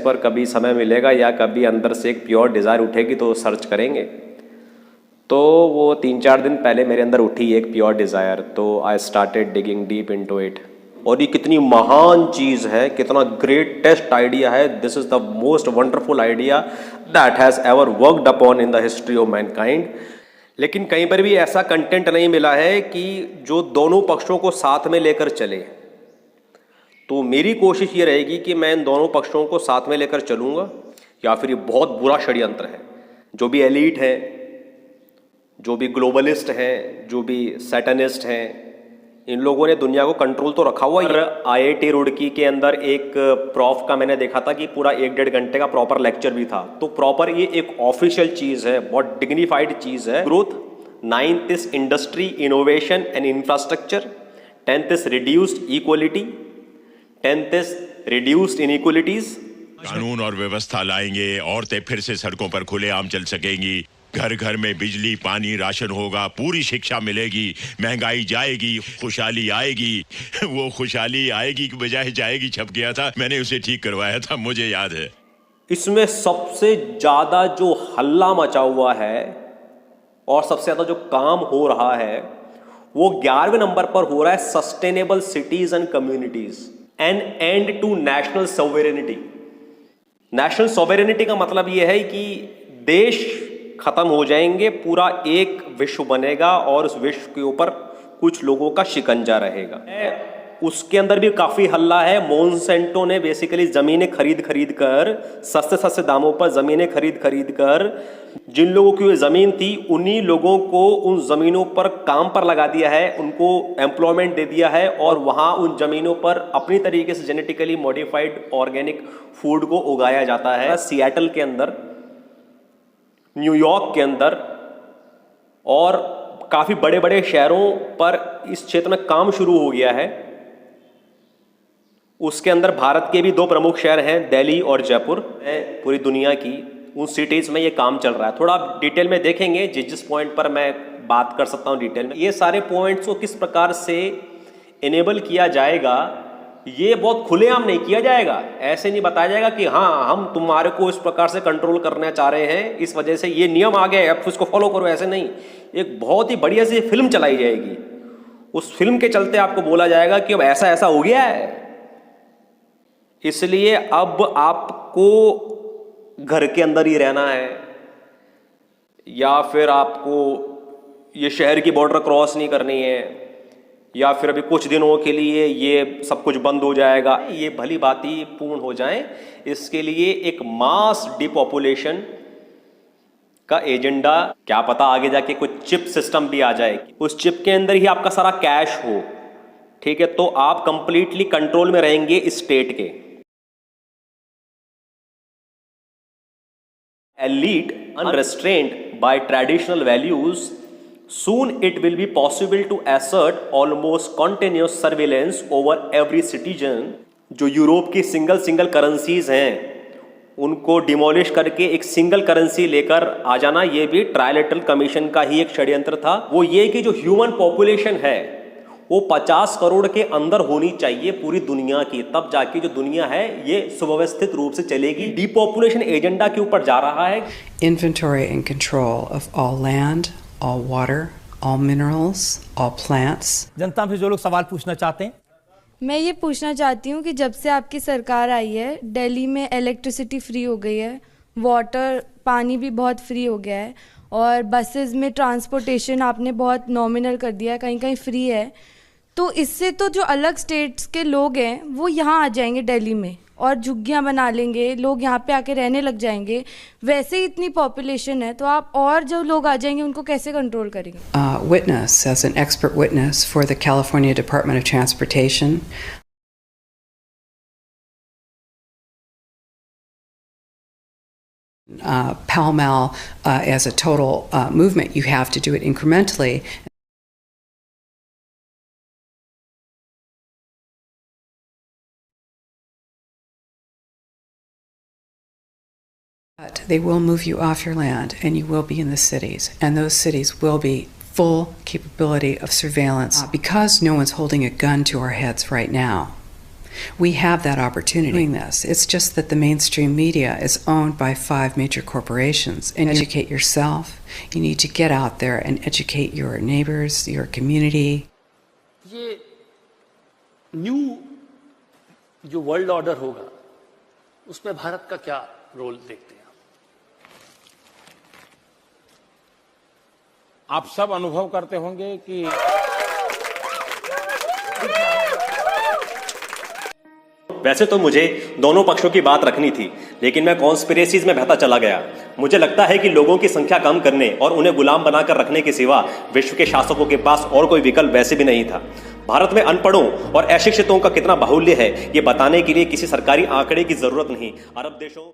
पर कभी समय मिलेगा या कभी अंदर से एक प्योर डिज़ायर उठेगी तो सर्च करेंगे। तो वो 3-4 दिन पहले मेरे अंदर उठी एक प्योर डिज़ायर, तो I started digging deep into it. और ये कितनी महान चीज़ है, कितना ग्रेटेस्ट आइडिया है। This is the most wonderful idea that has ever worked upon in the history of Mankind. लेकिन कहीं पर भी ऐसा कंटेंट नहीं मिला है कि जो दोनों पक्षों को साथ में लेकर चले। तो मेरी कोशिश ये रहेगी कि मैं इन दोनों पक्षों को साथ में लेकर चलूँगा, या फिर ये बहुत बुरा षड्यंत्र है। जो भी एलीट है, जो भी ग्लोबलिस्ट हैं, जो भी सैटनिस्ट हैं, इन लोगों ने दुनिया को कंट्रोल तो रखा हुआ है। IIT रुड़की के अंदर एक प्रॉफ का मैंने देखा था कि पूरा 1-1.5 घंटे का प्रॉपर लेक्चर भी था। तो प्रॉपर ये एक ऑफिशियल चीज़ है, बहुत डिग्निफाइड चीज़ है। Growth, 9th is industry, innovation and infrastructure, 10th is reduced equality, 10th is reduced inequalities. कानून और व्यवस्था लाएंगे, औरतें फिर से सड़कों पर खुलेआम चल सकेंगी, घर घर में बिजली पानी राशन होगा, पूरी शिक्षा मिलेगी, महंगाई जाएगी, खुशहाली आएगी। वो खुशहाली आएगी की बजाय जाएगी छप गया था, मैंने उसे ठीक करवाया था, मुझे याद है। इसमें सबसे ज्यादा जो हल्ला मचा हुआ है और सबसे ज्यादा जो काम हो रहा है वो 11वें नंबर पर हो रहा है, sustainable cities and communities, an end to national sovereignty. National sovereignty का मतलब यह है कि देश खत्म हो जाएंगे, पूरा एक विश्व बनेगा और उस विश्व के ऊपर कुछ लोगों का शिकंजा रहेगा। उसके अंदर भी काफ़ी हल्ला है। मोनसेंटो ने बेसिकली ज़मीनें खरीद कर, सस्ते सस्ते दामों पर ज़मीनें खरीद कर, जिन लोगों की वो ज़मीन थी उन्हीं लोगों को उन ज़मीनों पर काम पर लगा दिया है, उनको एम्प्लॉयमेंट दे दिया है और वहाँ उन ज़मीनों पर अपनी तरीके से जेनेटिकली मॉडिफाइड ऑर्गेनिक फूड को उगाया जाता है। सिएटल के अंदर, न्यूयॉर्क के अंदर और काफ़ी बड़े बड़े शहरों पर इस क्षेत्र में काम शुरू हो गया है। उसके अंदर भारत के भी 2 प्रमुख शहर हैं, दिल्ली और जयपुर। पूरी दुनिया की उन सिटीज़ में ये काम चल रहा है। थोड़ा आप डिटेल में देखेंगे जिस पॉइंट पर मैं बात कर सकता हूँ डिटेल में। ये सारे पॉइंट्स को किस प्रकार से इनेबल किया जाएगा, ये बहुत खुलेआम नहीं किया जाएगा। ऐसे नहीं बताया जाएगा कि हाँ हम तुम्हारे को इस प्रकार से कंट्रोल करना चाह रहे हैं, इस वजह से ये नियम आ गए, अब इसको फॉलो करो। ऐसे नहीं, एक बहुत ही बढ़िया सी फिल्म चलाई जाएगी। उस फिल्म के चलते आपको बोला जाएगा कि अब ऐसा ऐसा हो गया है, इसलिए अब आपको घर के अंदर ही रहना है, या फिर आपको ये शहर की बॉर्डर क्रॉस नहीं करनी है, या फिर अभी कुछ दिनों के लिए ये सब कुछ बंद हो जाएगा। ये भली बाती पूर्ण हो जाए, इसके लिए एक मास डिपॉपुलेशन का एजेंडा, क्या पता आगे जाके कुछ चिप सिस्टम भी आ जाए, उस चिप के अंदर ही आपका सारा कैश हो, ठीक है, तो आप कंप्लीटली कंट्रोल में रहेंगे इस स्टेट के। Elite, unrestrained by traditional values, soon it will be possible to assert almost continuous surveillance over every citizen। जो यूरोप की सिंगल करेंसीज हैं उनको डिमोलिश करके एक सिंगल करेंसी लेकर आ जाना, ये भी ट्राइलेटरल कमीशन का ही एक षड्यंत्र था। वो ये कि जो ह्यूमन पॉपुलेशन है वो 50 करोड़ के अंदर होनी चाहिए पूरी दुनिया की, तब जाके जो दुनिया है ये सुव्यवस्थित रूप से चलेगी। डिपॉपुलेशन एजेंडा के ऊपर जा रहा है। Inventory and control of all land, all water, all minerals, all plants। जनता से जो लोग सवाल पूछना चाहते हैं, मैं ये पूछना चाहती हूँ कि जब से आपकी सरकार आई है दिल्ली में इलेक्ट्रिसिटी फ्री हो गई है, वाटर पानी भी बहुत फ्री हो गया है, और बसेस में ट्रांसपोर्टेशन आपने बहुत नॉमिनल कर दिया है, कहीं कहीं फ्री है। तो इससे तो जो अलग स्टेट्स के लोग हैं वो यहाँ आ जाएंगे दिल्ली में और झुग्गियाँ बना लेंगे, लोग यहाँ पे आके रहने लग जाएंगे। वैसे ही इतनी पॉपुलेशन है, तो आप और जो लोग आ जाएंगे उनको कैसे कंट्रोल करेंगे? Witness, as an expert witness for the California Department of Transportation, Pall Mall as a total movement, you have to do it incrementally. But they will move you off your land and you will be in the cities, and those cities will be full capability of surveillance because no one's holding a gun to our heads right now. We have that opportunity doing this. It's just that the mainstream media is owned by 5 major corporations. And educate yourself. You need to get out there and educate your neighbors, your community. ये new जो world order होगा उसमें भारत का क्या role देखते हैं? आप सब अनुभव करते होंगे कि वैसे तो मुझे दोनों पक्षों की बात रखनी थी, लेकिन मैं कॉन्स्पिरेसीज में बहता चला गया। मुझे लगता है कि लोगों की संख्या कम करने और उन्हें गुलाम बनाकर रखने के सिवा विश्व के शासकों के पास और कोई विकल्प वैसे भी नहीं था। भारत में अनपढ़ों और अशिक्षितों का कितना बाहुल्य है, ये बताने के लिए किसी सरकारी आंकड़े की जरूरत नहीं। अरब देशों